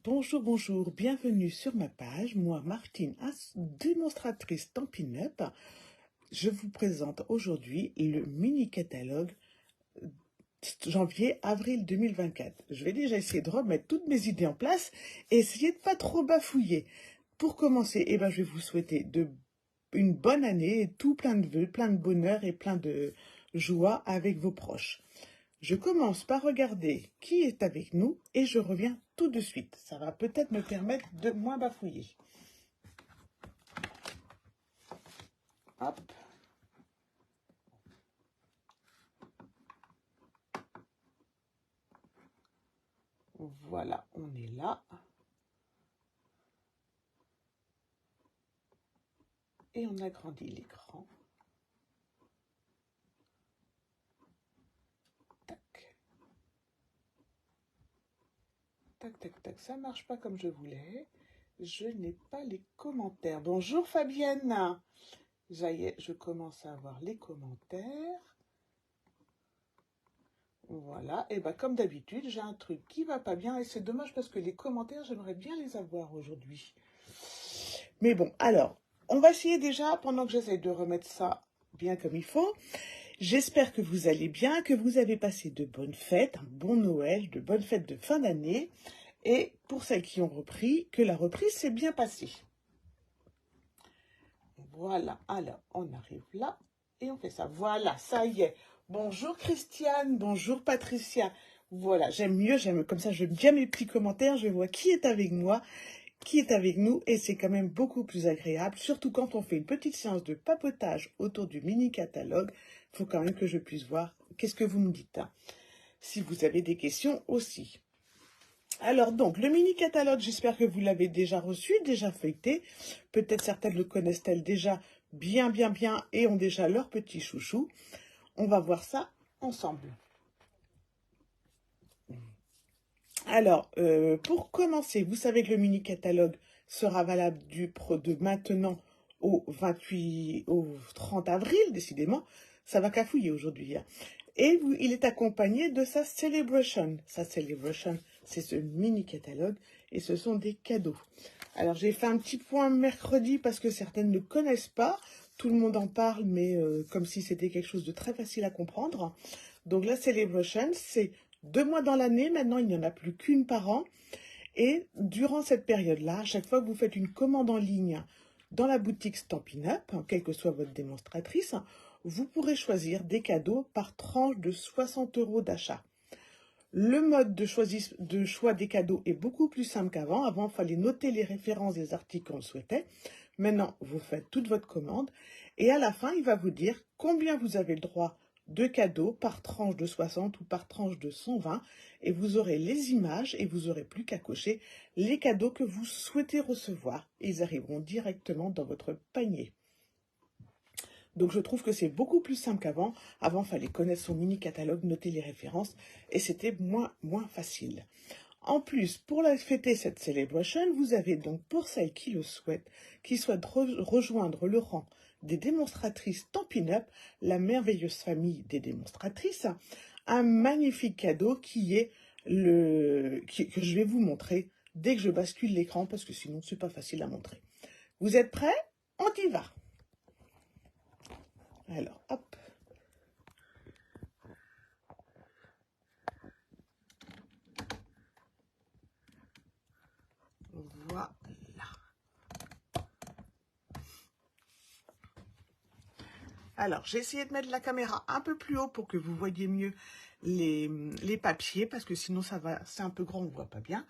Bonjour, bonjour, bienvenue sur ma page. Moi, Martine, démonstratrice Stampin' Up. Je vous présente aujourd'hui le mini-catalogue janvier-avril 2024. Je vais déjà essayer de remettre toutes mes idées en place et essayer de pas trop bafouiller. Pour commencer, je vais vous souhaiter une bonne année, tout plein de vœux, plein de bonheur et plein de joie avec vos proches. Je commence par regarder qui est avec nous et je reviens tout de suite. Ça va peut-être me permettre de moins bafouiller. Hop. Voilà, on est là. Et on agrandit l'écran. Tac. Tac, tac, tac. Ça marche pas comme je voulais. Je n'ai pas les commentaires. Bonjour Fabienne. Ça y est, je commence à avoir les commentaires. Voilà, et comme d'habitude, j'ai un truc qui va pas bien et c'est dommage parce que les commentaires, j'aimerais bien les avoir aujourd'hui. Mais bon, alors, on va essayer déjà, pendant que j'essaie de remettre ça bien comme il faut. J'espère que vous allez bien, que vous avez passé de bonnes fêtes, un bon Noël, de bonnes fêtes de fin d'année. Et pour celles qui ont repris, que la reprise s'est bien passée. Voilà, alors on arrive là et on fait ça. Voilà, ça y est. Bonjour Christiane, bonjour Patricia. Voilà, j'aime comme ça, je mets bien mes petits commentaires, je vois qui est avec moi, qui est avec nous, et c'est quand même beaucoup plus agréable, surtout quand on fait une petite séance de papotage autour du mini-catalogue. Il faut quand même que je puisse voir qu'est-ce que vous me dites, hein. Si vous avez des questions aussi. Alors donc, le mini-catalogue, j'espère que vous l'avez déjà reçu, déjà feuilleté. Peut-être certaines le connaissent-elles déjà bien et ont déjà leur petit chouchou. On va voir ça ensemble. Alors, pour commencer, vous savez que le mini-catalogue sera valable de maintenant au 30 avril, décidément. Ça va cafouiller aujourd'hui, hein. Et il est accompagné de sa Celebration. Sa Celebration, c'est ce mini-catalogue et ce sont des cadeaux. Alors, j'ai fait un petit point mercredi parce que certaines ne connaissent pas. Tout le monde en parle, mais comme si c'était quelque chose de très facile à comprendre. Donc, la Celebration, c'est 2 mois dans l'année. Maintenant, il n'y en a plus qu'une par an. Et durant cette période-là, chaque fois que vous faites une commande en ligne dans la boutique Stampin' Up, quelle que soit votre démonstratrice, vous pourrez choisir des cadeaux par tranche de 60 € d'achat. Le mode de choix des cadeaux est beaucoup plus simple qu'avant. Avant, il fallait noter les références des articles qu'on souhaitait. Maintenant, vous faites toute votre commande et à la fin, il va vous dire combien vous avez le droit de cadeaux par tranche de 60 ou par tranche de 120 et vous aurez les images et vous n'aurez plus qu'à cocher les cadeaux que vous souhaitez recevoir. Ils arriveront directement dans votre panier. Donc, je trouve que c'est beaucoup plus simple qu'avant. Avant, il fallait connaître son mini-catalogue, noter les références, et c'était moins facile. En plus, pour fêter cette celebration, vous avez donc, pour celles qui le souhaitent, qui souhaitent rejoindre le rang des démonstratrices Stampin' Up, la merveilleuse famille des démonstratrices, un magnifique cadeau qui est que je vais vous montrer dès que je bascule l'écran, parce que sinon, c'est pas facile à montrer. Vous êtes prêts? On y va! Alors, hop. Voilà. Alors, j'ai essayé de mettre la caméra un peu plus haut pour que vous voyez mieux les papiers, parce que sinon, c'est un peu grand, on ne voit pas bien.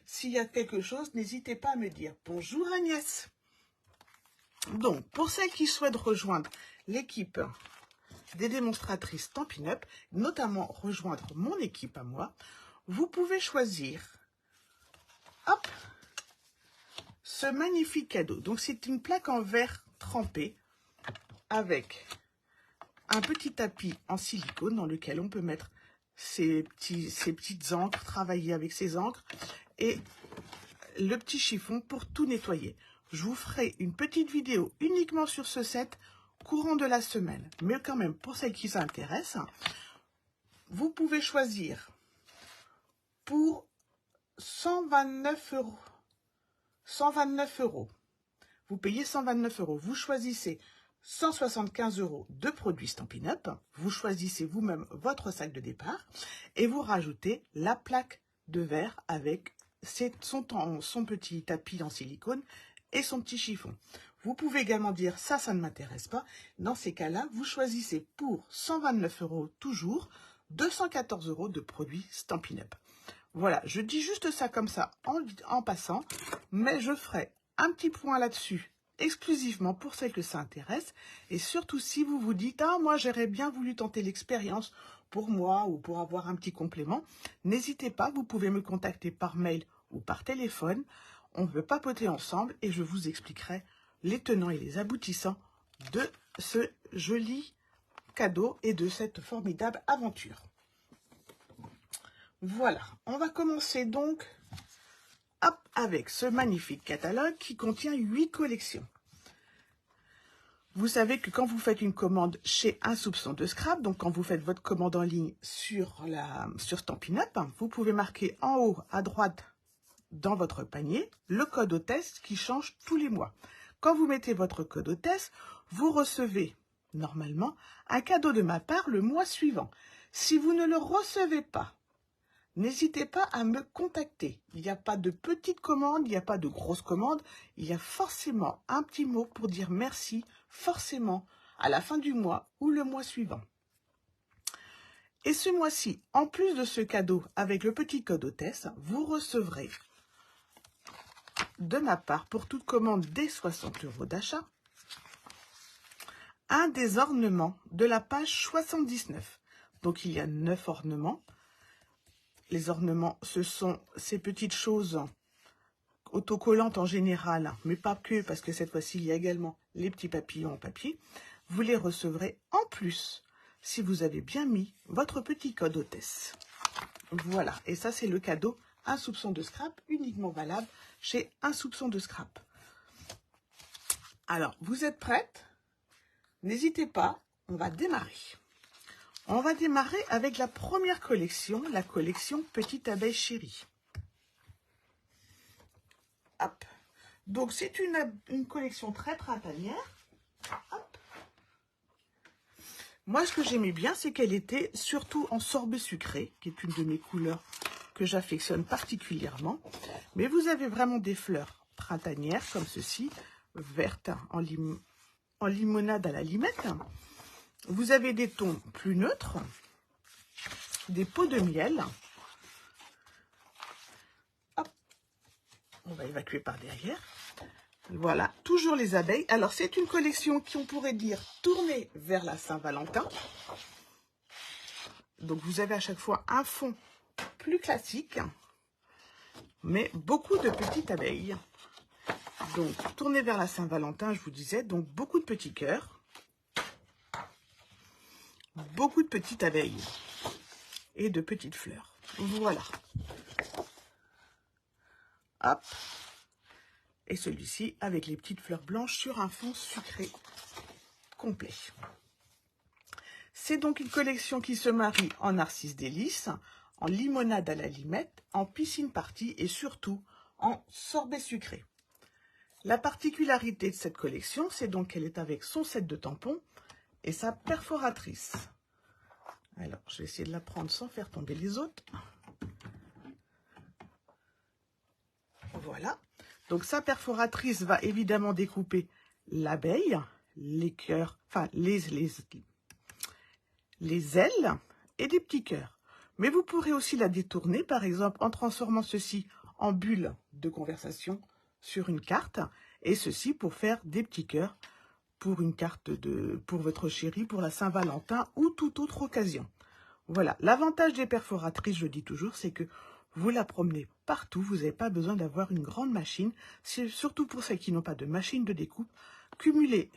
S'il y a quelque chose, n'hésitez pas à me dire. Bonjour Agnès. Donc, pour celles qui souhaitent rejoindre l'équipe des démonstratrices Stampin' Up, notamment rejoindre mon équipe à moi, vous pouvez choisir, hop, ce magnifique cadeau. Donc, c'est une plaque en verre trempé avec un petit tapis en silicone dans lequel on peut mettre ces petites encres, travailler avec ces encres et le petit chiffon pour tout nettoyer. Je vous ferai une petite vidéo uniquement sur ce set courant de la semaine. Mais quand même, pour celles qui s'intéressent, vous pouvez choisir pour 129 euros. 129 euros. Vous payez 129 euros. Vous choisissez 175 euros de produits Stampin' Up. Vous choisissez vous-même votre sac de départ et vous rajoutez la plaque de verre avec son petit tapis en silicone et son petit chiffon. Vous pouvez également dire ça ne m'intéresse pas. Dans ces cas-là, vous choisissez pour 129 euros toujours 214 euros de produits Stampin' Up. Voilà, je dis juste ça comme ça en passant, mais je ferai un petit point là-dessus exclusivement pour celles que ça intéresse. Et surtout si vous vous dites « Ah, moi j'aurais bien voulu tenter l'expérience pour moi ou pour avoir un petit complément », n'hésitez pas, vous pouvez me contacter par mail ou par téléphone. On peut papoter ensemble et je vous expliquerai les tenants et les aboutissants de ce joli cadeau et de cette formidable aventure. Voilà, on va commencer donc avec ce magnifique catalogue qui contient 8 collections. Vous savez que quand vous faites une commande chez Un Soupçon de Scrap, donc quand vous faites votre commande en ligne sur Stampin' Up, vous pouvez marquer en haut à droite dans votre panier le code hôtesse qui change tous les mois. Quand vous mettez votre code hôtesse, vous recevez normalement un cadeau de ma part le mois suivant. Si vous ne le recevez pas, n'hésitez pas à me contacter. Il n'y a pas de petites commandes, il n'y a pas de grosses commandes. Il y a forcément un petit mot pour dire merci, forcément, à la fin du mois ou le mois suivant. Et ce mois-ci, en plus de ce cadeau avec le petit code hôtesse, vous recevrez de ma part, pour toute commande dès 60 euros d'achat, un des ornements de la page 79. Donc il y a 9 ornements. Les ornements, ce sont ces petites choses autocollantes en général, mais pas que, parce que cette fois-ci, il y a également les petits papillons en papier. Vous les recevrez en plus, si vous avez bien mis votre petit code hôtesse. Voilà, et ça, c'est le cadeau Un Soupçon de Scrap, uniquement valable chez Un Soupçon de Scrap. Alors, vous êtes prêtes? N'hésitez pas, on va démarrer. On va démarrer avec la première collection, la collection Petite Abeille Chérie. Hop. Donc, c'est une collection très printanière. Hop. Moi, ce que j'aimais bien, c'est qu'elle était surtout en sorbet sucré, qui est une de mes couleurs que j'affectionne particulièrement. Mais vous avez vraiment des fleurs printanières, comme ceci, vertes en limonade à la limette. Vous avez des tons plus neutres, des pots de miel. Hop. On va évacuer par derrière. Voilà, toujours les abeilles. Alors, c'est une collection qui, on pourrait dire, tournée vers la Saint-Valentin. Donc, vous avez à chaque fois un fond plus classique, mais beaucoup de petites abeilles. Donc, tournée vers la Saint-Valentin, je vous disais, donc beaucoup de petits cœurs. Beaucoup de petites abeilles et de petites fleurs. Voilà. Hop. Et celui-ci avec les petites fleurs blanches sur un fond sucré complet. C'est donc une collection qui se marie en narcisse délice, en limonade à la limette, en piscine party et surtout en sorbet sucré. La particularité de cette collection, c'est donc qu'elle est avec son set de tampons et sa perforatrice. Alors, je vais essayer de la prendre sans faire tomber les autres. Voilà. Donc, sa perforatrice va évidemment découper l'abeille, les cœurs, enfin, les ailes et des petits cœurs. Mais vous pourrez aussi la détourner, par exemple, en transformant ceci en bulle de conversation sur une carte, et ceci pour faire des petits cœurs pour une carte pour votre chéri, pour la Saint-Valentin ou toute autre occasion. Voilà, l'avantage des perforatrices, je dis toujours, c'est que vous la promenez partout, vous n'avez pas besoin d'avoir une grande machine, surtout pour celles qui n'ont pas de machine de découpe. Cumuler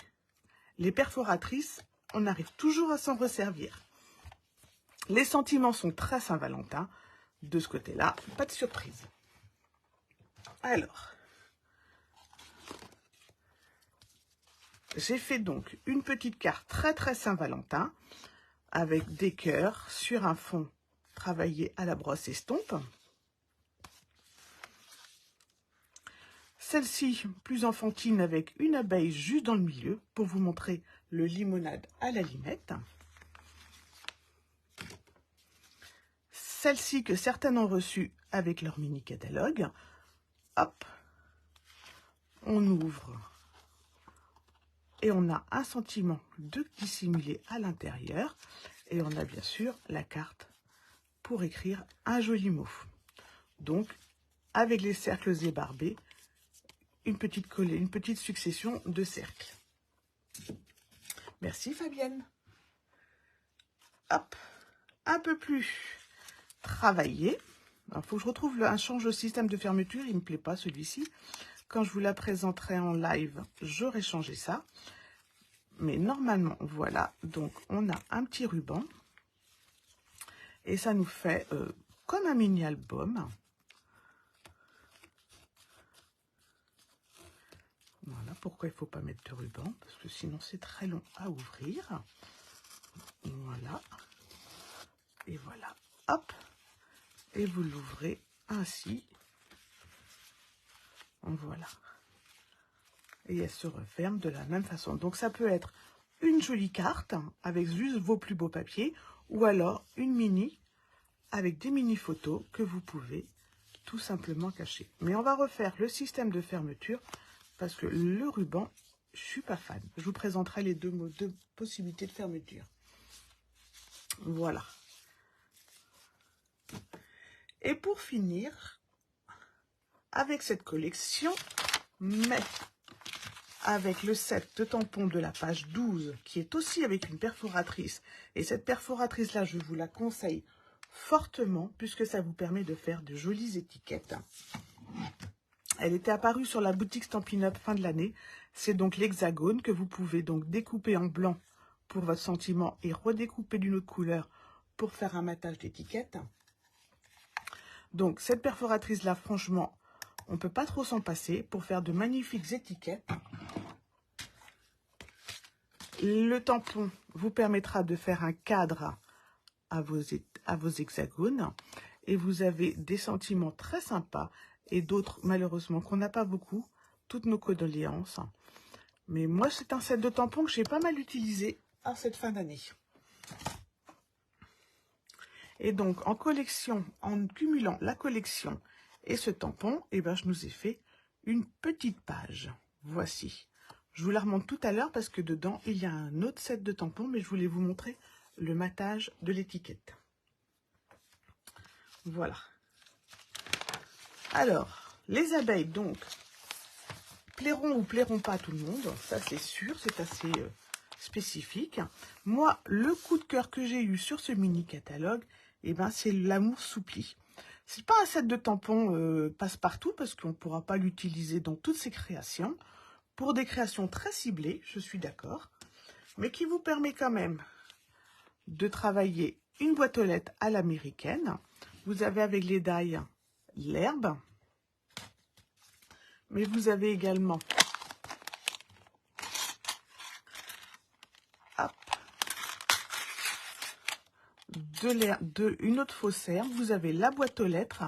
les perforatrices, on arrive toujours à s'en resservir. Les sentiments sont très Saint-Valentin, de ce côté-là, pas de surprise. Alors, j'ai fait donc une petite carte très Saint-Valentin, avec des cœurs sur un fond travaillé à la brosse estompe. Celle-ci, plus enfantine, avec une abeille juste dans le milieu, pour vous montrer le limonade à la limette. Celle-ci que certaines ont reçue avec leur mini catalogue. Hop, on ouvre et on a un sentiment de dissimulé à l'intérieur. Et on a bien sûr la carte pour écrire un joli mot. Donc, avec les cercles ébarbés, une petite succession de cercles. Merci Fabienne. Hop, un peu plus travaillé. Il faut que je retrouve un change de système de fermeture, il ne me plaît pas celui-ci. Quand je vous la présenterai en live, j'aurai changé ça. Mais normalement, voilà, donc on a un petit ruban. Et ça nous fait comme un mini album. Voilà, pourquoi il ne faut pas mettre de ruban, parce que sinon c'est très long à ouvrir. Voilà. Et voilà, hop. Et vous l'ouvrez ainsi. Voilà. Et elle se referme de la même façon. Donc ça peut être une jolie carte avec juste vos plus beaux papiers, ou alors une mini avec des mini photos que vous pouvez tout simplement cacher. Mais on va refaire le système de fermeture parce que le ruban, je suis pas fan. Je vous présenterai les deux possibilités de fermeture. Voilà. Et pour finir, avec cette collection, mais avec le set de tampons de la page 12, qui est aussi avec une perforatrice. Et cette perforatrice-là, je vous la conseille fortement, puisque ça vous permet de faire de jolies étiquettes. Elle était apparue sur la boutique Stampin' Up fin de l'année. C'est donc l'hexagone que vous pouvez donc découper en blanc pour votre sentiment et redécouper d'une autre couleur pour faire un matage d'étiquette. Donc cette perforatrice-là, franchement, on ne peut pas trop s'en passer pour faire de magnifiques étiquettes. Le tampon vous permettra de faire un cadre à vos hexagones. Et vous avez des sentiments très sympas et d'autres, malheureusement, qu'on n'a pas beaucoup. Toutes nos condoléances. Mais moi, c'est un set de tampons que j'ai pas mal utilisé à cette fin d'année. Et donc, en collection, en cumulant la collection et ce tampon, eh ben, je nous ai fait une petite page. Voici. Je vous la remonte tout à l'heure parce que dedans, il y a un autre set de tampons, mais je voulais vous montrer le matage de l'étiquette. Voilà. Alors, les abeilles, donc, plairont ou plairont pas à tout le monde. Ça, c'est sûr, c'est assez spécifique. Moi, le coup de cœur que j'ai eu sur ce mini catalogue, eh ben, c'est l'amour soupli. C'est pas un set de tampons passe-partout parce qu'on ne pourra pas l'utiliser dans toutes ses créations. Pour des créations très ciblées, je suis d'accord, mais qui vous permet quand même de travailler une boîte aux lettres à l'américaine. Vous avez avec les die l'herbe, mais vous avez également une autre fausse herbe. Vous avez la boîte aux lettres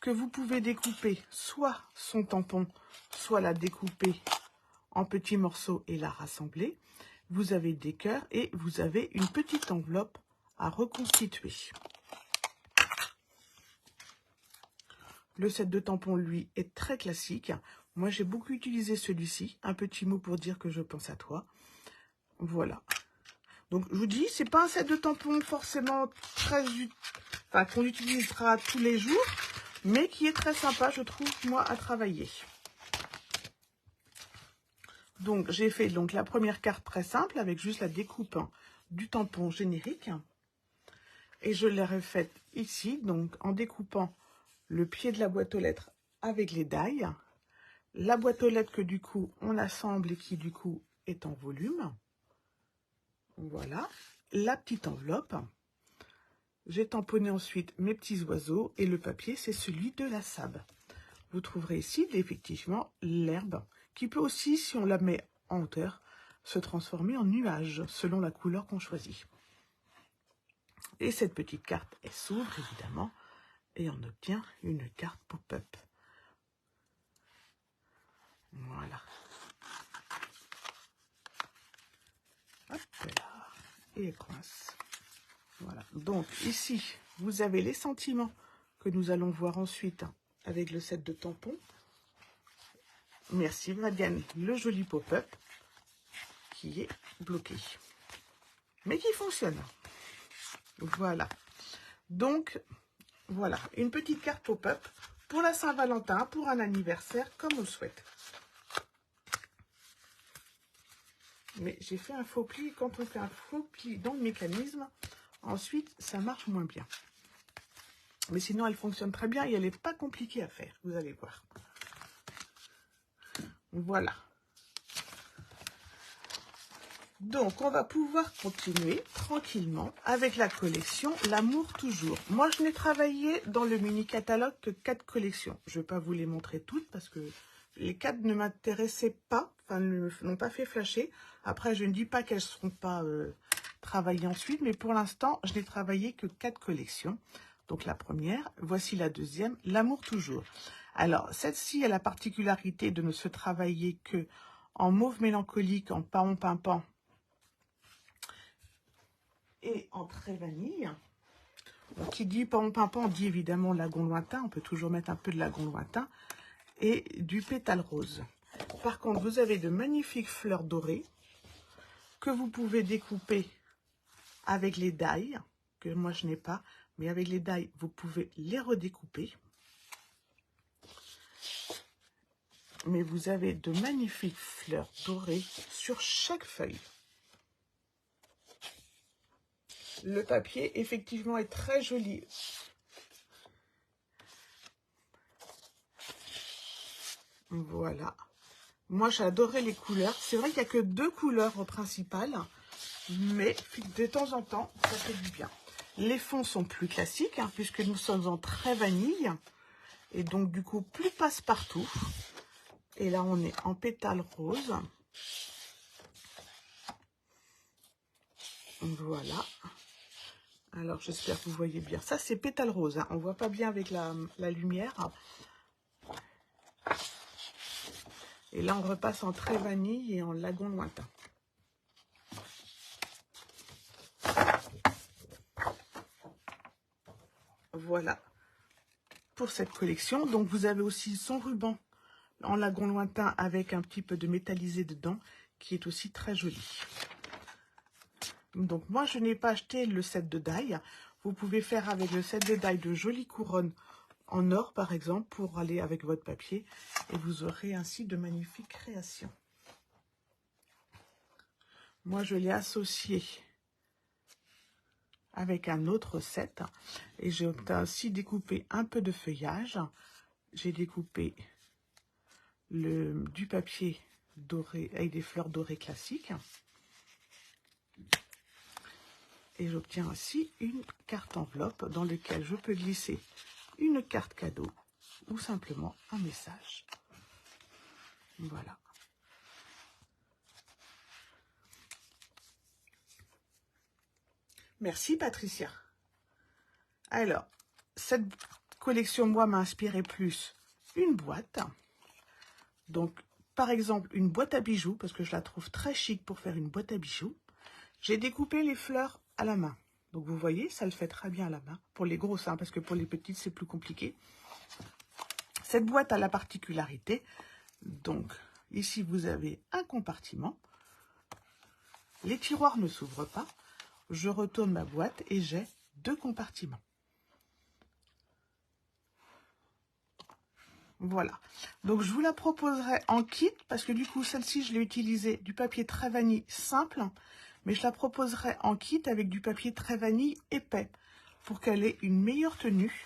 que vous pouvez découper soit son tampon, soit la découper en petits morceaux et la rassembler. Vous avez des cœurs et vous avez une petite enveloppe à reconstituer. Le set de tampons, lui, est très classique. Moi, j'ai beaucoup utilisé celui-ci. Un petit mot pour dire que je pense à toi. Voilà. Donc, je vous dis, c'est pas un set de tampons forcément qu'on utilisera tous les jours, mais qui est très sympa, je trouve, moi, à travailler. Donc, j'ai fait donc la première carte très simple avec juste la découpe du tampon générique. Et je l'ai refaite ici, donc en découpant le pied de la boîte aux lettres avec les die. La boîte aux lettres que du coup, on assemble et qui du coup est en volume. Voilà. La petite enveloppe. J'ai tamponné ensuite mes petits oiseaux et le papier, c'est celui de la sable. Vous trouverez ici effectivement l'herbe qui peut aussi, si on la met en hauteur, se transformer en nuage selon la couleur qu'on choisit. Et cette petite carte, elle s'ouvre évidemment et on obtient une carte pop-up. Voilà. Hop là. Et coince. Voilà. Donc ici, vous avez les sentiments que nous allons voir ensuite avec le set de tampons. Merci Vadiane, le joli pop-up qui est bloqué. Mais qui fonctionne. Voilà. Donc, voilà. Une petite carte pop-up pour la Saint-Valentin, pour un anniversaire, comme on le souhaite. Mais j'ai fait un faux pli. Quand on fait un faux pli dans le mécanisme, ensuite, ça marche moins bien. Mais sinon, elle fonctionne très bien et elle n'est pas compliquée à faire. Vous allez voir. Voilà. Donc, on va pouvoir continuer tranquillement avec la collection L'amour toujours. Moi, je n'ai travaillé dans le mini-catalogue que 4 collections. Je ne vais pas vous les montrer toutes parce que les 4 ne m'intéressaient pas, enfin, n'ont pas fait flasher. Après, je ne dis pas qu'elles ne seront pas travaillées ensuite, mais pour l'instant, je n'ai travaillé que 4 collections. Donc, la première, voici la deuxième, L'amour toujours. Alors, celle-ci a la particularité de ne se travailler que en mauve mélancolique, en paon pimpant, et en trait vanille. Donc, qui dit paon pimpant dit évidemment lagon lointain. On peut toujours mettre un peu de lagon lointain. Et du pétale rose. Par contre, vous avez de magnifiques fleurs dorées que vous pouvez découper avec les die, que moi je n'ai pas. Mais avec les die, vous pouvez les redécouper. Mais vous avez de magnifiques fleurs dorées sur chaque feuille. Le papier, effectivement, est très joli. Voilà. Moi, j'adorais les couleurs. C'est vrai qu'il n'y a que 2 couleurs principales. Mais de temps en temps, ça fait du bien. Les fonds sont plus classiques, hein, puisque nous sommes en trait vanille. Et donc, du coup, plus passe-partout. Et là, on est en pétale rose. Voilà. Alors, j'espère que vous voyez bien. Ça, c'est pétale rose. Hein. On ne voit pas bien avec la lumière. Et là, on repasse en trait vanille et en lagon lointain. Voilà pour cette collection. Donc, vous avez aussi son ruban en lagon lointain avec un petit peu de métallisé dedans, qui est aussi très joli. Donc, moi, je n'ai pas acheté le set de die. Vous pouvez faire avec le set de die de jolies couronnes en or, par exemple, pour aller avec votre papier. Et vous aurez ainsi de magnifiques créations. Moi, je l'ai associé avec un autre set. Et j'ai ainsi découpé un peu de feuillage. J'ai découpé du papier doré avec des fleurs dorées classiques. Et j'obtiens ainsi une carte enveloppe dans laquelle je peux glisser une carte cadeau ou simplement un message. Voilà. Merci Patricia. Alors, cette collection, moi, m'a inspiré plus une boîte. Donc, par exemple, une boîte à bijoux, parce que je la trouve très chic pour faire une boîte à bijoux. J'ai découpé les fleurs à la main. Donc, vous voyez, ça le fait très bien à la main. Pour les grosses, hein, parce que pour les petites, c'est plus compliqué. Cette boîte a la particularité. Donc, ici, vous avez un compartiment. Les tiroirs ne s'ouvrent pas. Je retourne ma boîte et j'ai 2 compartiments. Voilà. Donc, je vous la proposerai en kit parce que du coup, celle-ci, je l'ai utilisée du papier très vanille simple. Mais je la proposerai en kit avec du papier très vanille épais pour qu'elle ait une meilleure tenue.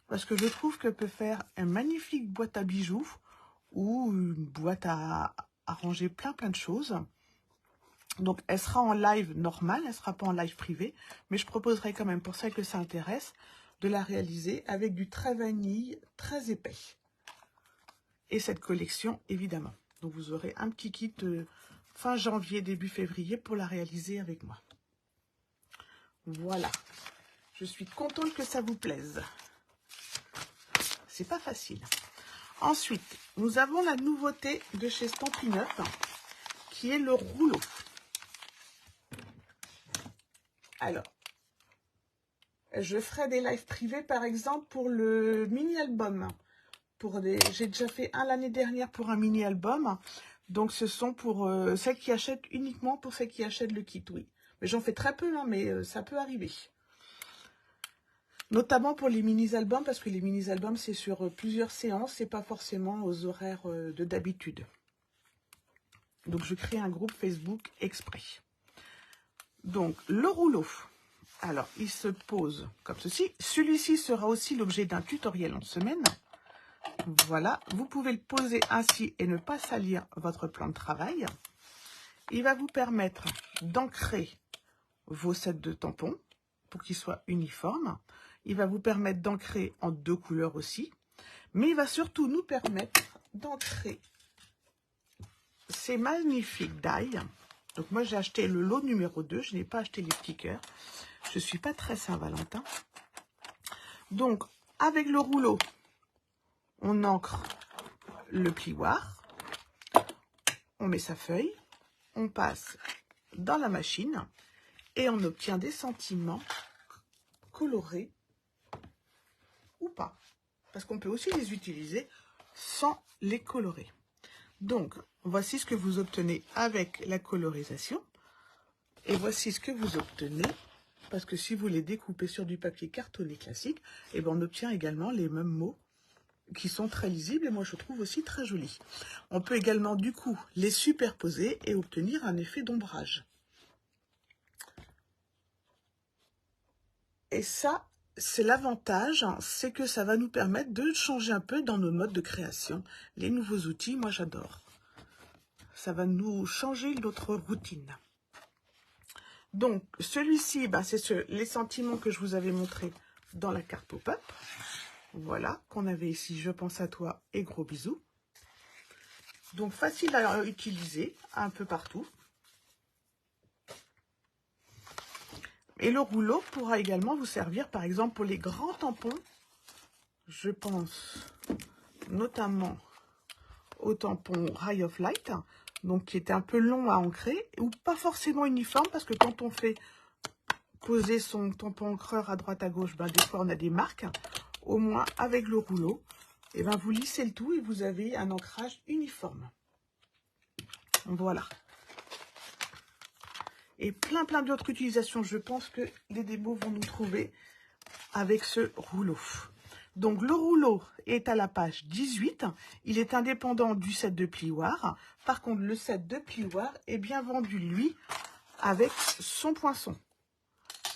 Parce que je trouve qu'elle peut faire une magnifique boîte à bijoux ou une boîte à ranger plein de choses. Donc, elle sera en live normal, elle ne sera pas en live privé. Mais je proposerai quand même, pour celles que ça intéresse, de la réaliser avec du très vanille très épais. Et cette collection, évidemment. Donc, vous aurez un petit kit fin janvier, début février pour la réaliser avec moi. Voilà. Je suis contente que ça vous plaise. C'est pas facile. Ensuite, nous avons la nouveauté de chez Stampin' Up, qui est le rouleau. Alors, je ferai des lives privés, par exemple, pour le mini-album. J'ai déjà fait un l'année dernière pour un mini-album. Donc, ce sont pour celles qui achètent, uniquement pour celles qui achètent le kit, oui. Mais j'en fais très peu, hein, mais ça peut arriver. Notamment pour les mini-albums, parce que les mini-albums, c'est sur plusieurs séances, c'est pas forcément aux horaires de d'habitude. Donc, je crée un groupe Facebook exprès. Donc, le rouleau. Alors, il se pose comme ceci. Celui-ci sera aussi l'objet d'un tutoriel en semaine. Voilà, vous pouvez le poser ainsi et ne pas salir votre plan de travail. Il va vous permettre d'ancrer vos sets de tampons pour qu'ils soient uniformes. Il va vous permettre d'ancrer en 2 couleurs aussi. Mais il va surtout nous permettre d'ancrer ces magnifiques die. Donc moi j'ai acheté le lot numéro 2, je n'ai pas acheté les petits cœurs. Je ne suis pas très Saint-Valentin. Donc avec le rouleau, on ancre le plioir, on met sa feuille, on passe dans la machine et on obtient des sentiments colorés ou pas. Parce qu'on peut aussi les utiliser sans les colorer. Donc, voici ce que vous obtenez avec la colorisation. Et voici ce que vous obtenez, parce que si vous les découpez sur du papier cartonné classique, eh ben on obtient également les mêmes mots qui sont très lisibles et moi je trouve aussi très jolis. On peut également du coup les superposer et obtenir un effet d'ombrage. Et ça, c'est l'avantage, c'est que ça va nous permettre de changer un peu dans nos modes de création. Les nouveaux outils, moi j'adore. Ça va nous changer notre routine. Donc, celui-ci, bah, c'est les sentiments que je vous avais montrés dans la carte pop-up. Voilà, qu'on avait ici, je pense à toi et gros bisous. Donc, facile à utiliser un peu partout. Et le rouleau pourra également vous servir, par exemple, pour les grands tampons. Je pense notamment au tampon Ray of Light, donc qui était un peu long à ancrer, ou pas forcément uniforme, parce que quand on fait poser son tampon encreur à droite à gauche, ben, des fois on a des marques. Au moins avec le rouleau, et ben, vous lissez le tout et vous avez un ancrage uniforme. Voilà. Et plein d'autres utilisations. Je pense que les démos vont nous trouver avec ce rouleau. Donc le rouleau est à la page 18. Il est indépendant du set de plioir. Par contre, le set de plioir est bien vendu, lui, avec son poinçon.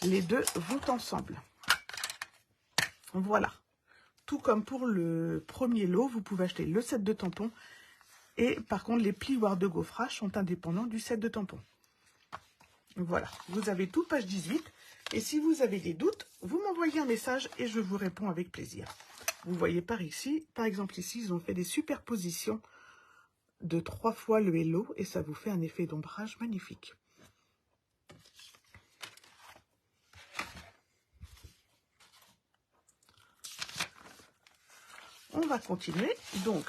Les deux vont ensemble. Voilà. Tout comme pour le premier lot, vous pouvez acheter le set de tampons. Et par contre, les plioirs de gaufrage sont indépendants du set de tampons. Voilà, vous avez tout, page 18. Et si vous avez des doutes, vous m'envoyez un message et je vous réponds avec plaisir. Vous voyez par ici, par exemple ici, ils ont fait des superpositions de 3 fois le hello et ça vous fait un effet d'ombrage magnifique. On va continuer. Donc,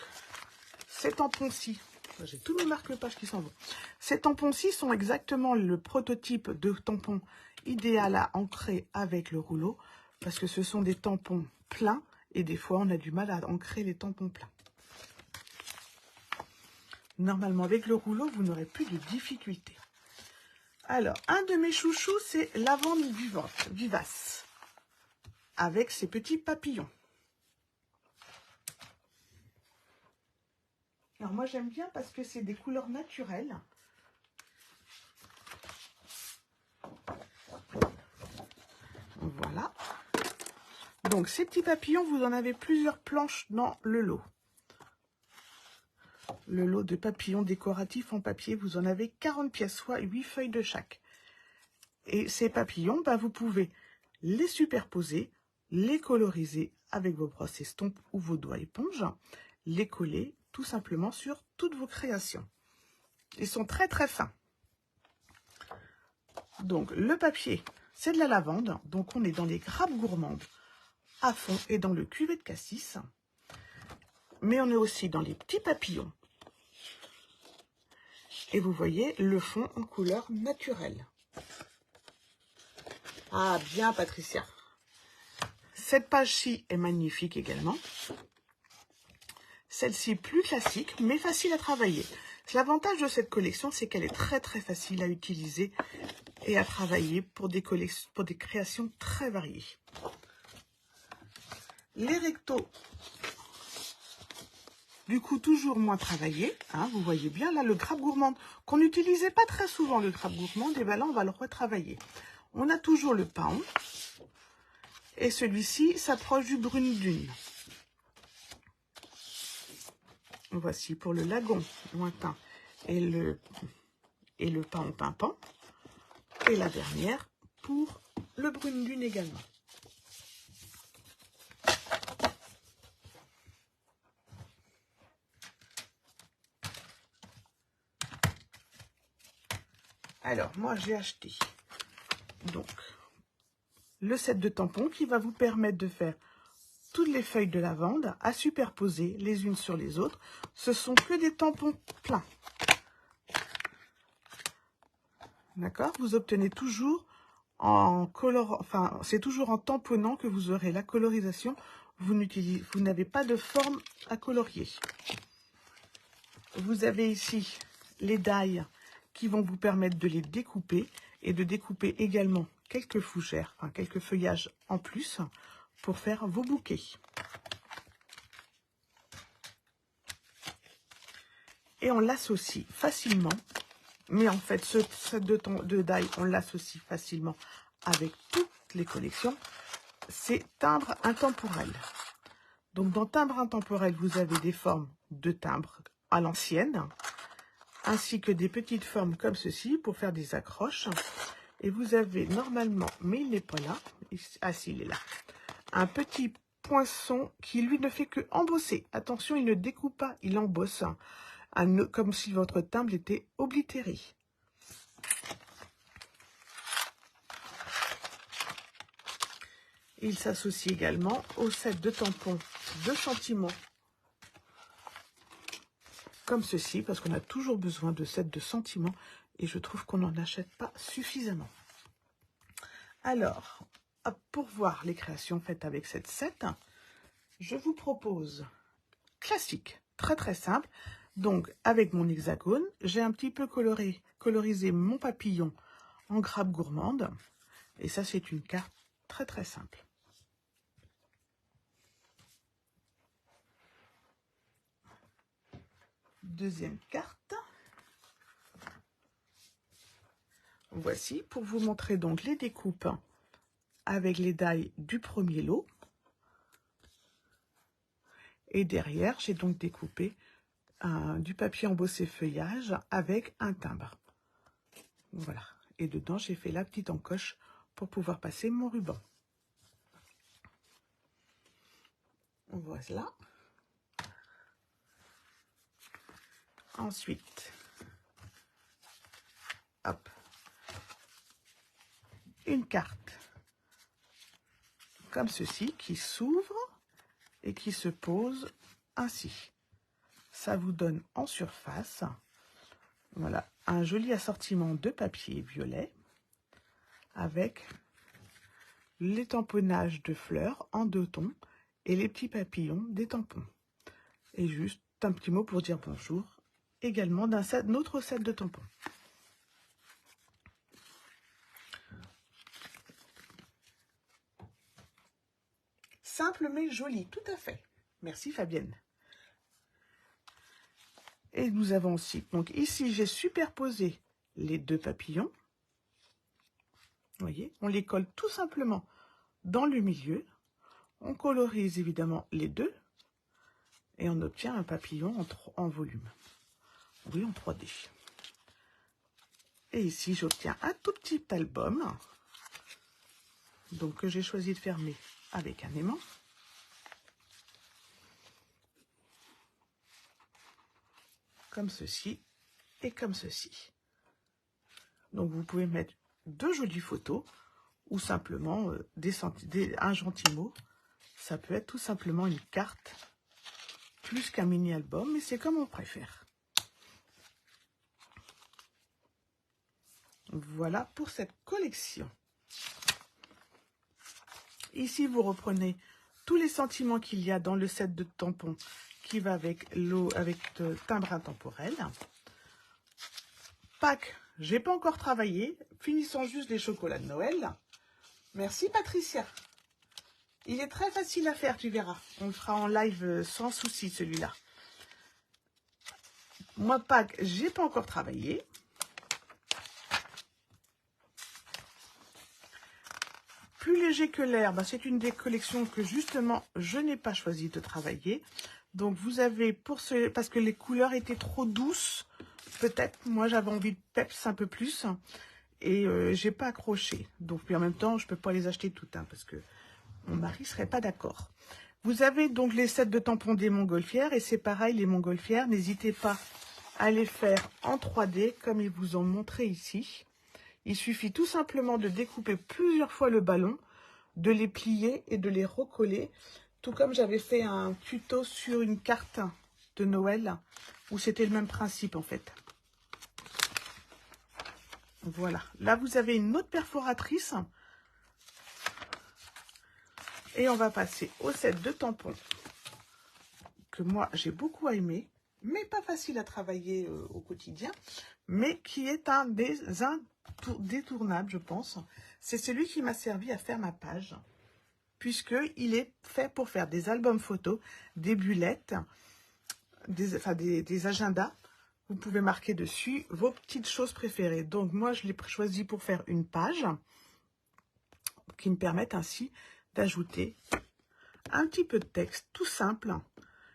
ces tampons-ci, j'ai tous mes marque-pages qui s'en vont. Ces tampons-ci sont exactement le prototype de tampon idéal à ancrer avec le rouleau parce que ce sont des tampons pleins et des fois on a du mal à ancrer les tampons pleins. Normalement, avec le rouleau, vous n'aurez plus de difficultés. Alors, un de mes chouchous, c'est lavande vivace avec ses petits papillons. Alors moi j'aime bien parce que c'est des couleurs naturelles. Voilà. Donc ces petits papillons, vous en avez plusieurs planches dans le lot. Le lot de papillons décoratifs en papier, vous en avez 40 pièces, soit 8 feuilles de chaque. Et ces papillons, bah, vous pouvez les superposer, les coloriser avec vos brosses estompes ou vos doigts éponges, les coller tout simplement sur toutes vos créations. Ils sont très fins. Donc le papier, c'est de la lavande, donc on est dans les grappes gourmandes à fond et dans le cuvée de cassis. mais on est aussi dans les petits papillons. Et vous voyez le fond en couleur naturelle. Ah, bien Patricia. Cette page-ci est magnifique également. Celle-ci plus classique, mais facile à travailler. L'avantage de cette collection, c'est qu'elle est très très facile à utiliser et à travailler pour des créations très variées. Les rectos, du coup, toujours moins travaillés. Hein, vous voyez bien, là, le crabe gourmand, qu'on n'utilisait pas très souvent, le crabe gourmand, et bien là, on va le retravailler. On a toujours le paon. Et celui-ci s'approche du brune dune. Voici pour le lagon lointain et le paon pimpant. Et la dernière pour le brune dune également. Alors, moi, j'ai acheté donc le set de tampons qui va vous permettre de faire toutes les feuilles de lavande à superposer les unes sur les autres. Ce sont que des tampons pleins. D'accord? Vous obtenez toujours en colorant, enfin, c'est toujours en tamponnant que vous aurez la colorisation. Vous n'avez pas de forme à colorier. Vous avez ici les dailles qui vont vous permettre de les découper et de découper également quelques fougères, enfin quelques feuillages en plus pour faire vos bouquets. Et on l'associe facilement, mais en fait ce set de dailles, on l'associe facilement avec toutes les collections. C'est timbre intemporel. Donc dans timbre intemporel, vous avez des formes de timbre à l'ancienne, ainsi que des petites formes comme ceci pour faire des accroches. Et vous avez normalement, mais il n'est pas là, ah si, il est là, un petit poinçon qui lui ne fait que embosser. Attention, il ne découpe pas, il embosse, comme si votre timbre était oblitéré. Il s'associe également au set de tampons de sentiments comme ceci, parce qu'on a toujours besoin de sets de sentiments et je trouve qu'on n'en achète pas suffisamment. Alors, pour voir les créations faites avec cette set, je vous propose classique, très très simple. Donc, avec mon hexagone, j'ai un petit peu colorisé mon papillon en crabe gourmande. Et ça, c'est une carte très très simple. Deuxième carte. Voici pour vous montrer donc les découpes avec les dailles du premier lot. Et derrière, j'ai donc découpé du papier embossé feuillage avec un timbre. Voilà. Et dedans, j'ai fait la petite encoche pour pouvoir passer mon ruban. Voilà. Ensuite, hop, une carte comme ceci qui s'ouvre et qui se pose ainsi. Ça vous donne en surface, voilà, un joli assortiment de papier violet avec les tamponnages de fleurs en 2 tons et les petits papillons des tampons. Et juste un petit mot pour dire bonjour, également d'un autre set de tampons. Simple mais joli, tout à fait. Merci Fabienne. Et nous avons aussi, donc ici j'ai superposé les 2 papillons. Vous voyez, on les colle tout simplement dans le milieu. On colorise évidemment les 2 et on obtient un papillon en volume. Oui, en 3D. Et ici, j'obtiens un tout petit album, donc que j'ai choisi de fermer avec un aimant. Comme ceci et comme ceci. Donc vous pouvez mettre 2 jolies photos ou simplement un gentil mot. Ça peut être tout simplement une carte plus qu'un mini-album, mais c'est comme on préfère. Voilà pour cette collection. Ici, vous reprenez tous les sentiments qu'il y a dans le set de tampons qui va avec l'eau, avec timbre intemporel. Pâques, j'ai pas encore travaillé. Finissons juste les chocolats de Noël. Merci Patricia. Il est très facile à faire, tu verras. On le fera en live sans souci celui-là. Moi, Pâques, j'ai pas encore travaillé. Plus léger que l'air, bah, c'est une des collections que justement je n'ai pas choisi de travailler. Donc vous avez pour ce, parce que les couleurs étaient trop douces, peut-être. Moi j'avais envie de peps un peu plus et j'ai pas accroché. Donc puis en même temps je peux pas les acheter toutes hein, parce que mon mari serait pas d'accord. Vous avez donc les sets de tampons des montgolfières et c'est pareil les montgolfières. N'hésitez pas à les faire en 3D comme ils vous ont montré ici. Il suffit tout simplement de découper plusieurs fois le ballon, de les plier et de les recoller. Tout comme j'avais fait un tuto sur une carte de Noël, où c'était le même principe en fait. Voilà. Là, vous avez une autre perforatrice. Et on va passer au set de tampons, que moi, j'ai beaucoup aimé, mais pas facile à travailler au quotidien, mais qui est un détournable, je pense. C'est celui qui m'a servi à faire ma page, puisqu'il est fait pour faire des albums photos, des bullettes, des agendas. Vous pouvez marquer dessus vos petites choses préférées. Donc, moi, je l'ai choisi pour faire une page qui me permette ainsi d'ajouter un petit peu de texte tout simple.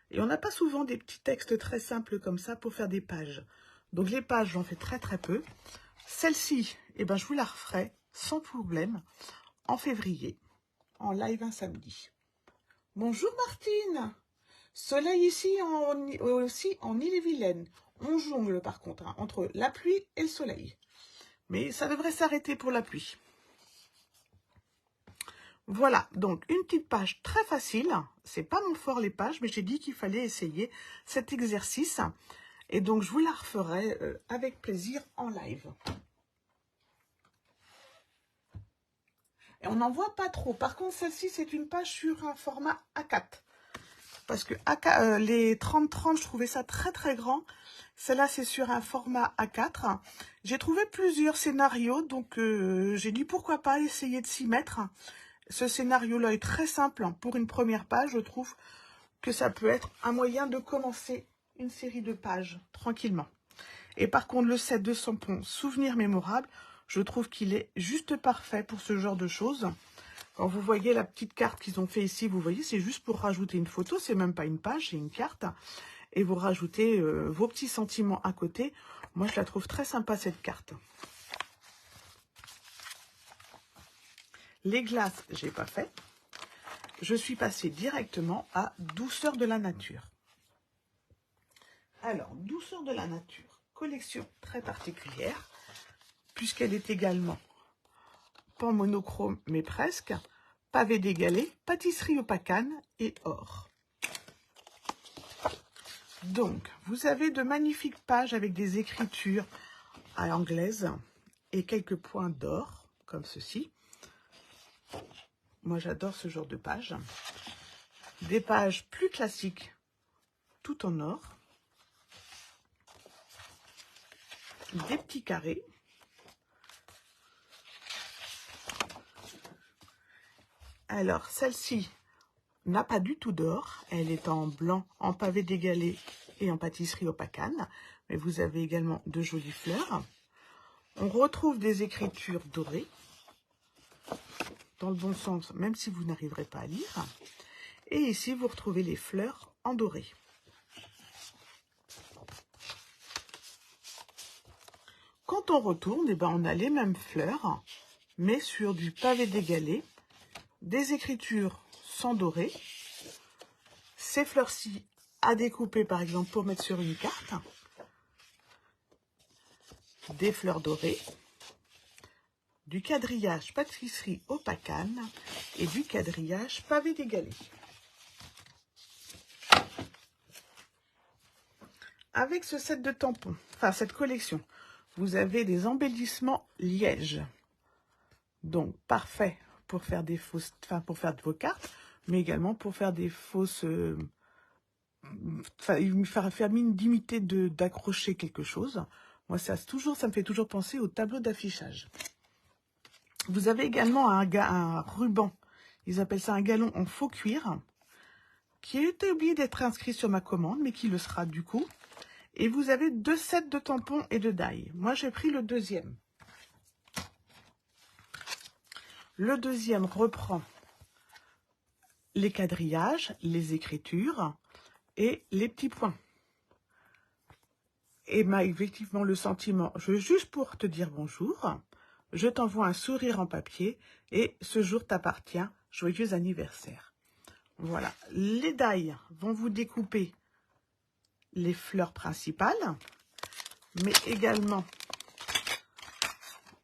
Et on n'a pas souvent des petits textes très simples comme ça pour faire des pages. Donc, les pages, j'en fais très, très peu. Celle-ci, eh ben, je vous la referai sans problème en février, en live un samedi. Bonjour Martine. Soleil ici aussi en Ille-et-Vilaine. On jongle par contre hein, entre la pluie et le soleil. Mais ça devrait s'arrêter pour la pluie. Voilà, donc une petite page très facile. C'est pas mon fort les pages, mais j'ai dit qu'il fallait essayer cet exercice. Et donc je vous la referai avec plaisir en live. Et on n'en voit pas trop. Par contre, celle-ci, c'est une page sur un format A4. Parce que les 30-30, je trouvais ça très très grand. Celle-là, c'est sur un format A4. J'ai trouvé plusieurs scénarios, donc j'ai dit pourquoi pas essayer de s'y mettre. Ce scénario-là est très simple. Pour une première page, je trouve que ça peut être un moyen de commencer une série de pages tranquillement. Et par contre, le set de tampons Souvenirs mémorables, je trouve qu'il est juste parfait pour ce genre de choses. Quand vous voyez la petite carte qu'ils ont fait ici, vous voyez, c'est juste pour rajouter une photo. C'est même pas une page, c'est une carte. Et vous rajoutez vos petits sentiments à côté. Moi, je la trouve très sympa, cette carte. Les glaces, j'ai pas fait. Je suis passée directement à Douceur de la nature. Alors, Douceur de la nature, collection très particulière, puisqu'elle est également pas monochrome, mais presque, pavé d'égalé, pâtisserie au pacane et or. Donc, vous avez de magnifiques pages avec des écritures à l'anglaise et quelques points d'or, comme ceci. Moi, j'adore ce genre de pages. Des pages plus classiques, tout en or. Des petits carrés. Alors, celle-ci n'a pas du tout d'or. Elle est en blanc, en pavé d'égalé et en pâtisserie au pacane. Mais vous avez également de jolies fleurs. On retrouve des écritures dorées. Dans le bon sens, même si vous n'arriverez pas à lire. Et ici, vous retrouvez les fleurs en doré. Quand on retourne, eh ben, on a les mêmes fleurs, mais sur du pavé d'égalé, des écritures sans doré. Ces fleurs-ci à découper, par exemple, pour mettre sur une carte. Des fleurs dorées. Du quadrillage pâtisserie au pacane et du quadrillage pavé d'égalé. avec ce set de tampons, enfin cette collection, vous avez des embellissements liège. Donc, parfait pour faire des fausses, enfin pour faire de vos cartes, mais également pour faire des fausses, enfin, faire mine d'imiter d'accrocher quelque chose. Moi, ça me fait toujours penser au tableau d'affichage. Vous avez également un ruban, ils appellent ça un galon en faux cuir, qui a été oublié d'être inscrit sur ma commande, mais qui le sera du coup. Et vous avez 2 sets de tampons et de die. Moi, j'ai pris le deuxième. Le deuxième reprend les quadrillages, les écritures et les petits points. Et effectivement, le sentiment, juste pour te dire bonjour, je t'envoie un sourire en papier et ce jour t'appartient, joyeux anniversaire. Voilà, les die vont vous découper les fleurs principales, mais également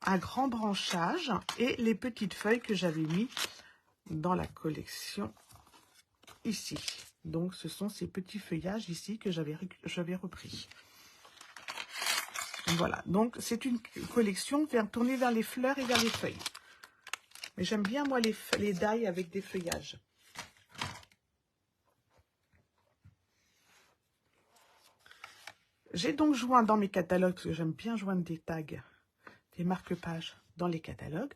un grand branchage et les petites feuilles que j'avais mis dans la collection ici. Donc, ce sont ces petits feuillages ici que j'avais repris. Voilà, donc c'est une collection tournée vers les fleurs et vers les feuilles. Mais j'aime bien, moi, les die avec des feuillages. J'ai donc joint dans mes catalogues, parce que j'aime bien joindre des tags, des marque-pages dans les catalogues,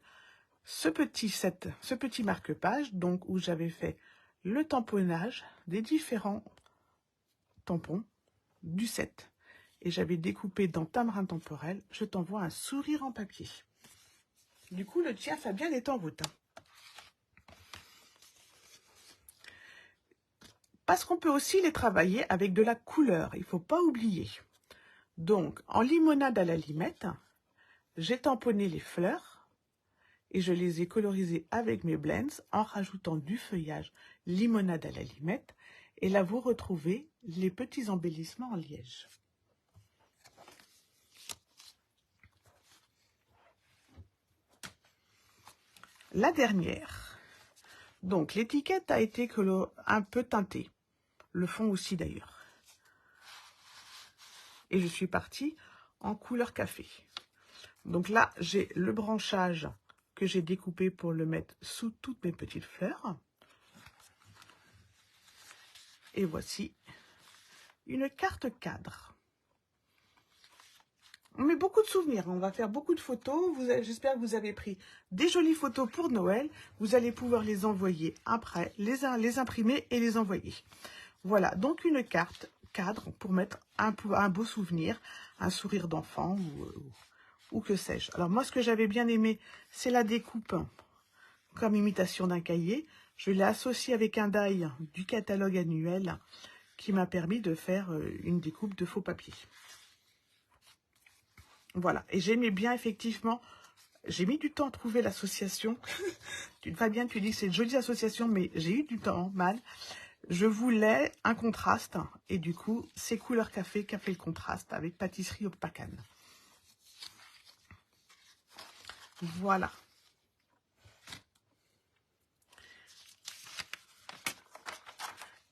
ce petit marque-page, donc où j'avais fait le tamponnage des différents tampons du set. Et j'avais découpé dans Tamarin temporel, je t'envoie un sourire en papier. Du coup, le tien, Fabien, est en route. Parce qu'on peut aussi les travailler avec de la couleur, il ne faut pas oublier. Donc, en limonade à la limette, j'ai tamponné les fleurs et je les ai colorisées avec mes blends en rajoutant du feuillage limonade à la limette. Et là, vous retrouvez les petits embellissements en liège. La dernière. Donc, l'étiquette a été un peu teintée. Le fond aussi, d'ailleurs. Et je suis partie en couleur café. Donc là, j'ai le branchage que j'ai découpé pour le mettre sous toutes mes petites fleurs. Et voici une carte cadre. On met beaucoup de souvenirs, on va faire beaucoup de photos. J'espère que vous avez pris des jolies photos pour Noël. Vous allez pouvoir les envoyer après, les imprimer et les envoyer. Voilà, donc une carte cadre pour mettre un beau souvenir, un sourire d'enfant ou que sais-je. Alors moi, ce que j'avais bien aimé, c'est la découpe comme imitation d'un cahier. Je l'ai associé avec un die du catalogue annuel qui m'a permis de faire une découpe de faux papier. Voilà, et j'aimais bien effectivement, j'ai mis du temps à trouver l'association. Fabien, tu dis que c'est une jolie association, mais j'ai eu du temps, mal. Je voulais un contraste, et du coup, c'est couleur café qui a fait le contraste avec pâtisserie au pacane. Voilà.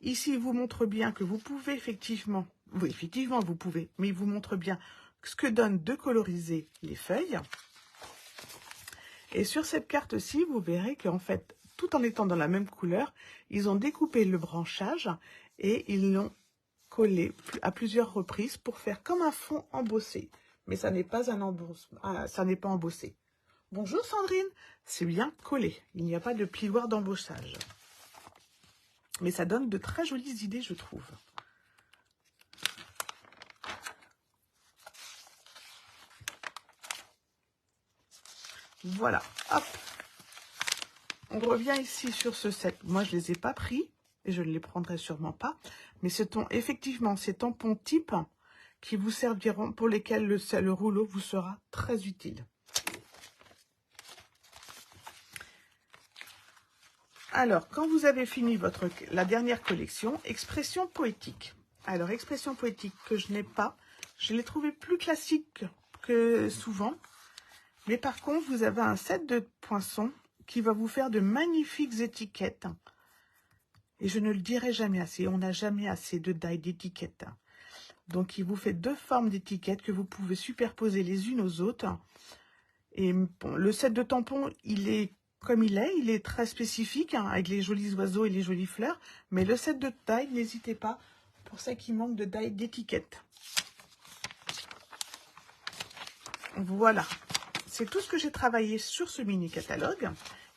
Ici, il vous montre bien que vous pouvez effectivement, oui, effectivement, vous pouvez, mais il vous montre bien ce que donne de coloriser les feuilles. Et sur cette carte-ci, vous verrez qu'en fait, tout en étant dans la même couleur, ils ont découpé le branchage et ils l'ont collé à plusieurs reprises pour faire comme un fond embossé. Mais ça n'est pas ça n'est pas embossé. Bonjour Sandrine, c'est bien collé. Il n'y a pas de plioir d'embossage. Mais ça donne de très jolies idées, je trouve. Voilà, hop. On revient ici sur ce set. Moi, je ne les ai pas pris et je ne les prendrai sûrement pas. Mais ce sont effectivement ces tampons type qui vous serviront, pour lesquels le rouleau vous sera très utile. Alors, quand vous avez fini la dernière collection, expression poétique. Alors, expression poétique que je n'ai pas, je l'ai trouvé plus classique que souvent. Mais par contre, vous avez un set de poinçons qui va vous faire de magnifiques étiquettes. Et je ne le dirai jamais assez, on n'a jamais assez de die d'étiquettes. Donc, il vous fait 2 formes d'étiquettes que vous pouvez superposer les unes aux autres. Et bon, le set de tampons, il est comme il est très spécifique, hein, avec les jolis oiseaux et les jolies fleurs. Mais le set de taille, n'hésitez pas, pour ceux qui manquent de taille d'étiquettes. Voilà, c'est tout ce que j'ai travaillé sur ce mini catalogue.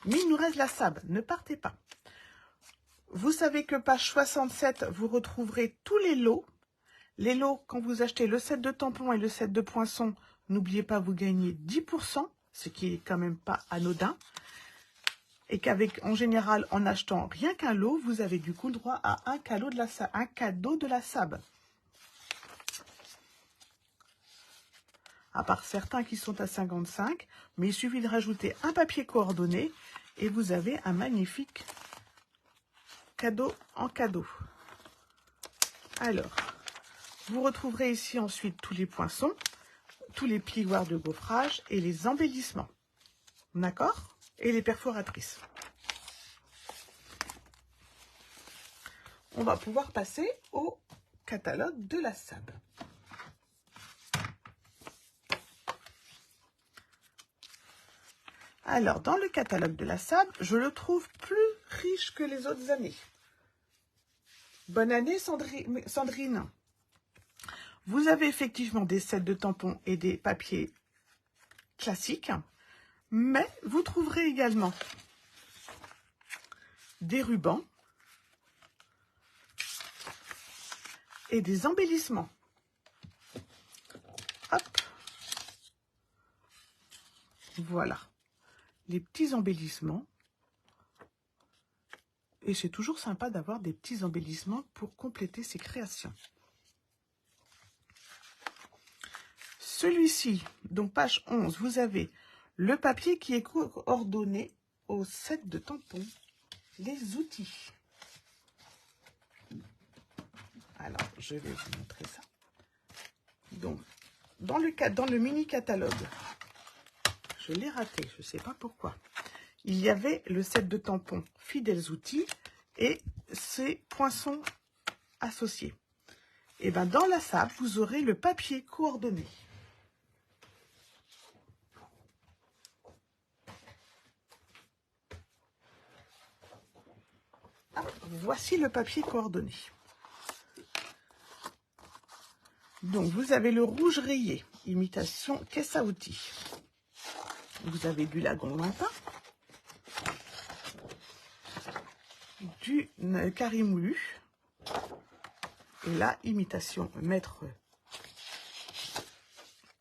Mais il nous reste la sable, ne partez pas. Vous savez que page 67, vous retrouverez tous les lots. Les lots, quand vous achetez le set de tampons et le set de poinçons, n'oubliez pas, vous gagnez 10%, ce qui est quand même pas anodin. Et qu'avec, en général, en achetant rien qu'un lot, vous avez du coup le droit à un cadeau de la sable. À part certains qui sont à 55, mais il suffit de rajouter un papier coordonné et vous avez un magnifique cadeau en cadeau. Alors, vous retrouverez ici ensuite tous les poinçons, tous les plioirs de gaufrage et les embellissements. D'accord? Et les perforatrices. On va pouvoir passer au catalogue de la sable. Alors, dans le catalogue de la sable, je le trouve plus riche que les autres années. Bonne année, Sandrine. Vous avez effectivement des sets de tampons et des papiers classiques, mais vous trouverez également des rubans et des embellissements. Hop. Voilà. Les petits embellissements. Et c'est toujours sympa d'avoir des petits embellissements pour compléter ses créations. Celui-ci, donc page 11, vous avez le papier qui est coordonné au set de tampons, les outils. Alors, je vais vous montrer ça. Donc, dans le mini catalogue, je l'ai raté, je ne sais pas pourquoi. Il y avait le set de tampons Fidèles Outils et ses poinçons associés. Et bien, dans la sable, vous aurez le papier coordonné. Voici le papier coordonné. Donc, vous avez le rouge rayé, imitation caisse à outils. Vous avez du lagon lointain, du carré-moulu, et là, imitation maître,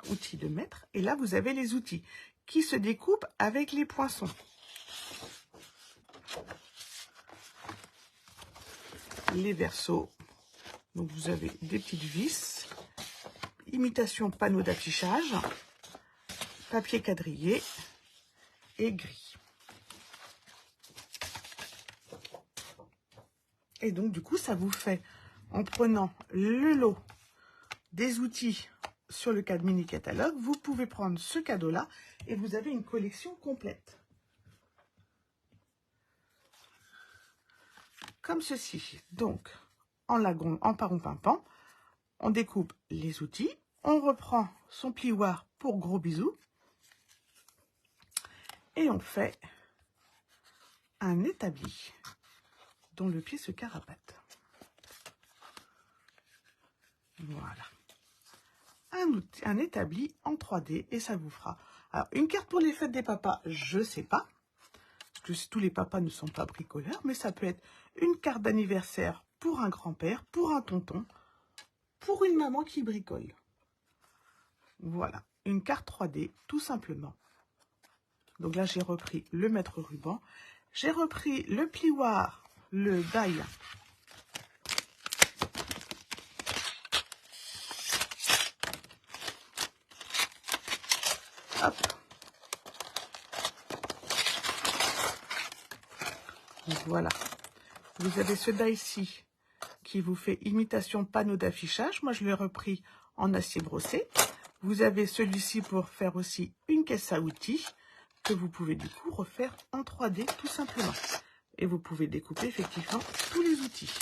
outil de maître. Et là, vous avez les outils qui se découpent avec les poinçons. Les versos, donc vous avez des petites vis, imitation panneau d'affichage, papier quadrillé et gris. Et donc du coup ça vous fait, en prenant le lot des outils sur le mini catalogue, vous pouvez prendre ce cadeau là et vous avez une collection complète. Comme ceci. Donc, en lagon, en paron pimpant, on découpe les outils, on reprend son plioir pour gros bisous et on fait un établi dont le pied se carapate. Voilà. Un établi en 3D et ça vous fera. Alors, une carte pour les fêtes des papas, je ne sais pas. Parce que tous les papas ne sont pas bricoleurs, mais ça peut être une carte d'anniversaire pour un grand-père, pour un tonton, pour une maman qui bricole. Voilà, une carte 3D, tout simplement. Donc là, j'ai repris le mètre ruban. J'ai repris le plioir, le die. Hop. Voilà. Vous avez ce die-ci qui vous fait imitation panneau d'affichage. Moi, je l'ai repris en acier brossé. Vous avez celui-ci pour faire aussi une caisse à outils que vous pouvez du coup refaire en 3D tout simplement. Et vous pouvez découper effectivement tous les outils.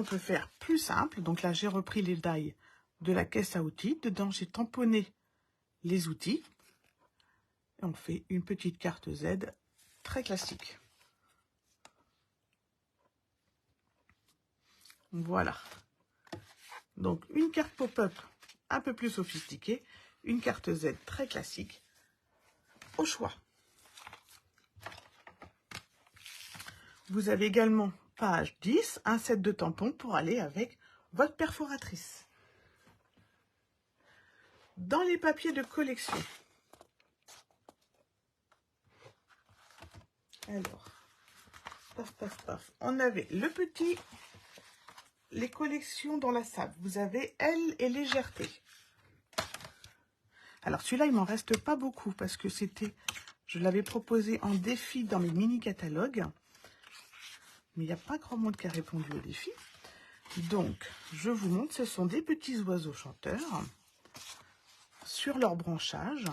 on peut faire plus simple. Donc là, j'ai repris les die de la caisse à outils. Dedans, j'ai tamponné les outils. Et on fait une petite carte Z très classique. Voilà. Donc, une carte pop-up un peu plus sophistiquée. Une carte Z très classique. Au choix. Vous avez également, page 10, un set de tampons pour aller avec votre perforatrice. Dans les papiers de collection, alors, paf, paf, paf, on avait le petit, les collections dans la sable. Vous avez L et légèreté. Alors celui-là, il m'en reste pas beaucoup parce que c'était, je l'avais proposé en défi dans mes mini-catalogues. Mais il n'y a pas grand monde qui a répondu au défi. Donc, je vous montre, ce sont des petits oiseaux chanteurs sur leur branchage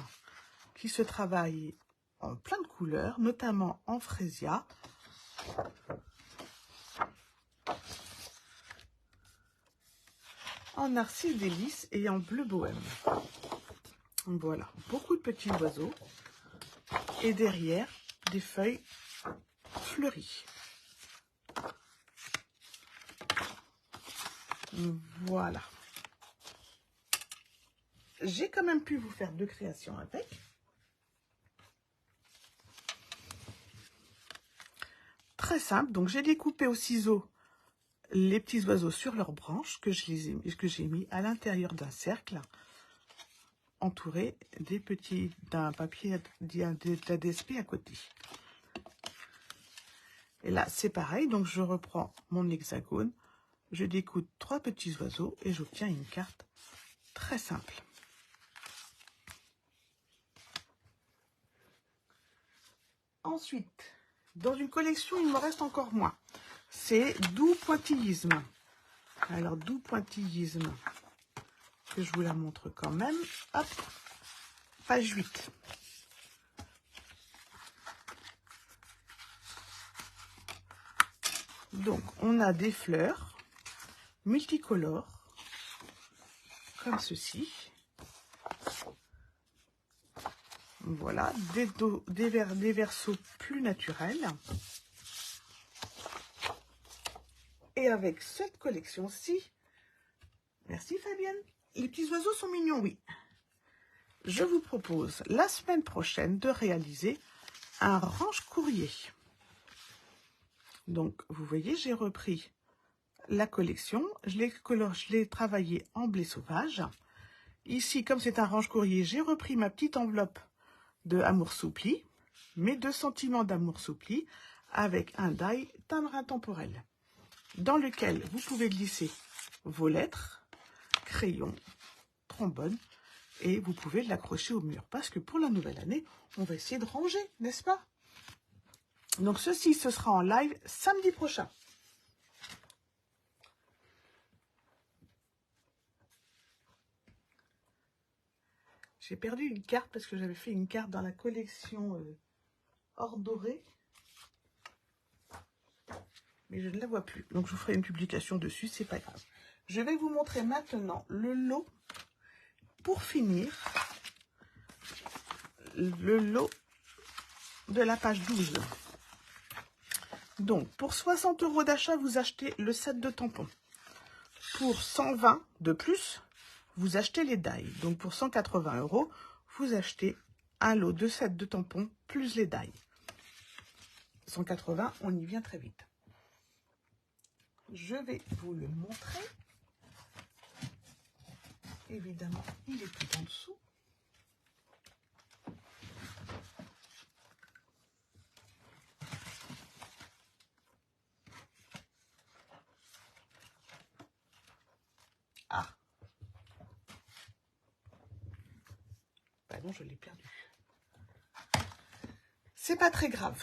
qui se travaillent en plein de couleurs, notamment en frésia. En narcisse délice et en bleu bohème. Voilà, beaucoup de petits oiseaux. Et derrière, des feuilles fleuries. Voilà. J'ai quand même pu vous faire 2 créations avec. Très simple. Donc, j'ai découpé au ciseau les petits oiseaux sur leurs branches que j'ai mis à l'intérieur d'un cercle entouré d'un papier d'ADSP à côté. Et là, c'est pareil. Donc, je reprends mon hexagone. Je découpe 3 petits oiseaux et j'obtiens une carte très simple. Ensuite, dans une collection, il me reste encore moins. C'est Doux Pointillisme. Alors, Doux Pointillisme, que je vous la montre quand même. Hop, page 8. Donc, on a des fleurs multicolores, comme ceci. Voilà, des versos plus naturels. Et avec cette collection-ci, merci Fabienne, les petits oiseaux sont mignons, oui. Je vous propose la semaine prochaine de réaliser un range courrier. Donc, vous voyez, j'ai repris la collection, je l'ai travaillé en blé sauvage. Ici, comme c'est un range courrier, j'ai repris ma petite enveloppe de Amour Soupli, mes 2 sentiments d'amour soupli, avec un die timbre intemporel, dans lequel vous pouvez glisser vos lettres, crayons, trombone, et vous pouvez l'accrocher au mur. Parce que pour la nouvelle année, on va essayer de ranger, n'est-ce pas? Donc ceci, ce sera en live samedi prochain. J'ai perdu une carte parce que j'avais fait une carte dans la collection Or Doré. Mais je ne la vois plus. Donc je vous ferai une publication dessus, c'est pas grave. Je vais vous montrer maintenant le lot. Pour finir, le lot de la page 12. Donc, pour 60 € d'achat, vous achetez le set de tampons. Pour 120 de plus, vous achetez les die. Donc, pour 180 €, vous achetez un lot de sets de tampons plus les die. 180, on y vient très vite. Je vais vous le montrer. Évidemment, il est tout en dessous. Ah. Pardon, je l'ai perdu. C'est pas très grave.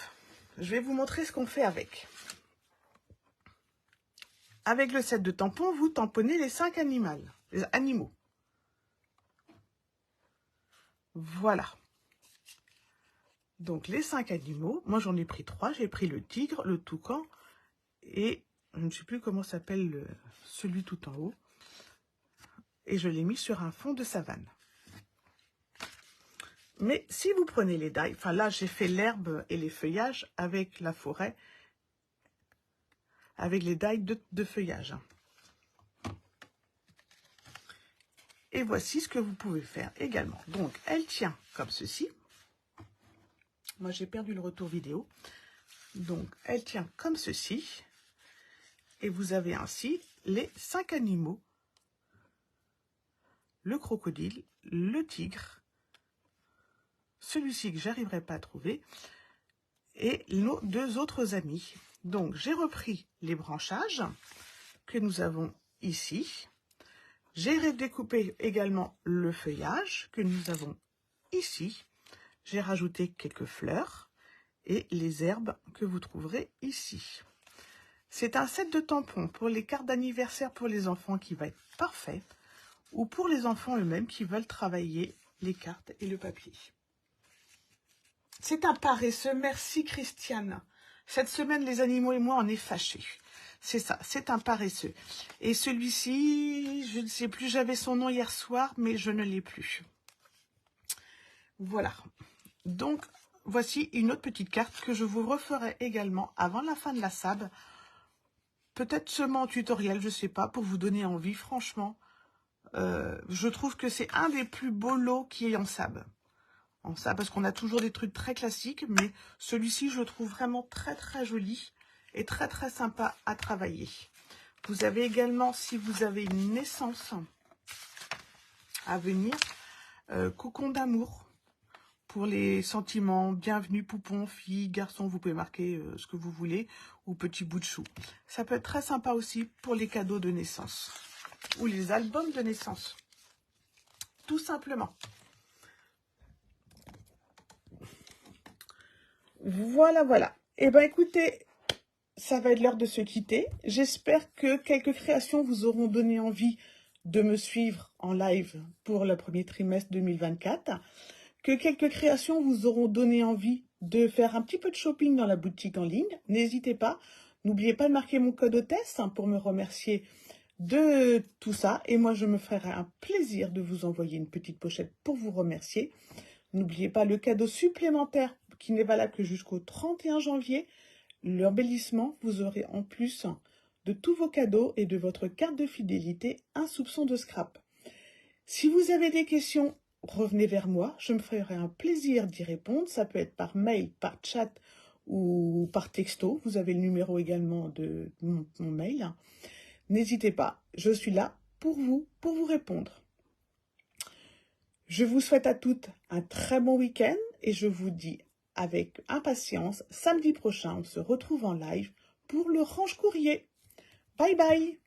Je vais vous montrer ce qu'on fait avec. Avec le set de tampons, vous tamponnez les 5 animaux. Voilà. Donc, les 5 animaux, moi j'en ai pris 3. J'ai pris le tigre, le toucan et Je ne sais plus comment s'appelle celui tout en haut. Et je l'ai mis sur un fond de savane. Mais si vous prenez les die, enfin là j'ai fait l'herbe et les feuillages avec la forêt, avec les die de feuillage. Et voici ce que vous pouvez faire également. Donc elle tient comme ceci. Moi j'ai perdu le retour vidéo. Donc elle tient comme ceci. Et vous avez ainsi les 5 animaux. Le crocodile, le tigre, celui-ci que j'arriverai pas à trouver, et nos 2 autres amis. Donc j'ai repris les branchages que nous avons ici. J'ai redécoupé également le feuillage que nous avons ici. J'ai rajouté quelques fleurs et les herbes que vous trouverez ici. C'est un set de tampons pour les cartes d'anniversaire pour les enfants qui va être parfait, ou pour les enfants eux-mêmes qui veulent travailler les cartes et le papier. C'est un paresseux, merci Christiane. Cette semaine, les animaux et moi, on est fâchés. C'est ça, c'est un paresseux. Et celui-ci, je ne sais plus, j'avais son nom hier soir, mais je ne l'ai plus. Voilà. Donc, voici une autre petite carte que je vous referai également avant la fin de la SAB. Peut-être seulement en tutoriel, je ne sais pas, pour vous donner envie, franchement. Je trouve que c'est un des plus beaux lots qui est en SAB. En SAB, parce qu'on a toujours des trucs très classiques, mais celui-ci, je le trouve vraiment très très joli et très très sympa à travailler. Vous avez également, si vous avez une naissance à venir, cocon d'amour pour les sentiments, bienvenue poupon, fille, garçon, vous pouvez marquer ce que vous voulez, ou petit bout de chou. Ça peut être très sympa aussi pour les cadeaux de naissance ou les albums de naissance, tout simplement. Voilà, voilà. Eh bien, écoutez, ça va être l'heure de se quitter. J'espère que quelques créations vous auront donné envie de me suivre en live pour le premier trimestre 2024. Que quelques créations vous auront donné envie de faire un petit peu de shopping dans la boutique en ligne. N'hésitez pas. N'oubliez pas de marquer mon code hôtesse pour me remercier de tout ça. Et moi, je me ferai un plaisir de vous envoyer une petite pochette pour vous remercier. N'oubliez pas le cadeau supplémentaire qui n'est valable que jusqu'au 31 janvier. L'embellissement, vous aurez en plus de tous vos cadeaux et de votre carte de fidélité un soupçon de scrap. Si vous avez des questions, revenez vers moi. Je me ferai un plaisir d'y répondre. Ça peut être par mail, par chat ou par texto. Vous avez le numéro également de mon mail. N'hésitez pas, je suis là pour vous répondre. Je vous souhaite à toutes un très bon week-end et je vous dis avec impatience, samedi prochain, on se retrouve en live pour le range courrier. Bye bye!